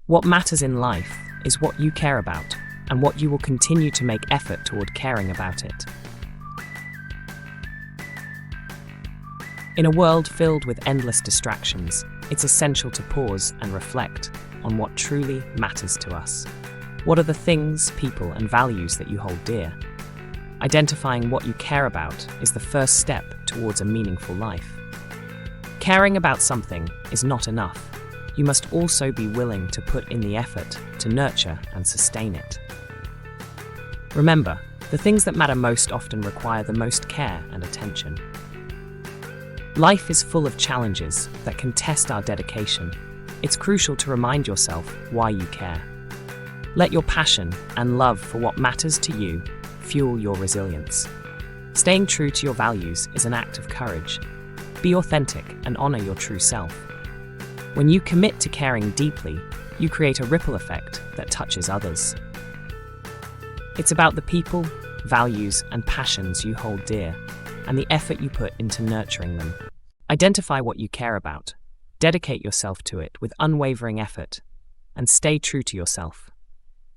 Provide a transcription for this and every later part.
What matters in life is what you care about and what you will continue to make effort toward caring about it. In a world filled with endless distractions, it's essential to pause and reflect on what truly matters to us. What are the things, people, and values that you hold dear? Identifying what you care about is the first step towards a meaningful life. Caring about something is not enough. You must also be willing to put in the effort to nurture and sustain it. Remember, the things that matter most often require the most care and attention. Life is full of challenges that can test our dedication. It's crucial to remind yourself why you care. Let your passion and love for what matters to you fuel your resilience. Staying true to your values is an act of courage. Be authentic and honor your true self. When you commit to caring deeply, you create a ripple effect that touches others. It's about the people, values, and passions you hold dear, and the effort you put into nurturing them. Identify what you care about, dedicate yourself to it with unwavering effort, and stay true to yourself.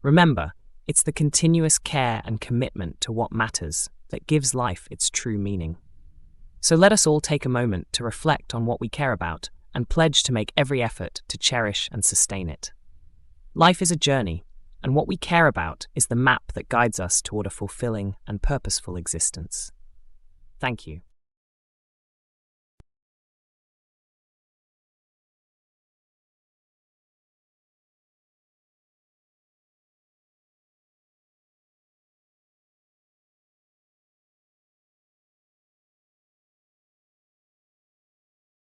Remember, it's the continuous care and commitment to what matters that gives life its true meaning. So let us all take a moment to reflect on what we care about and pledge to make every effort to cherish and sustain it. Life is a journey, and what we care about is the map that guides us toward a fulfilling and purposeful existence. Thank you.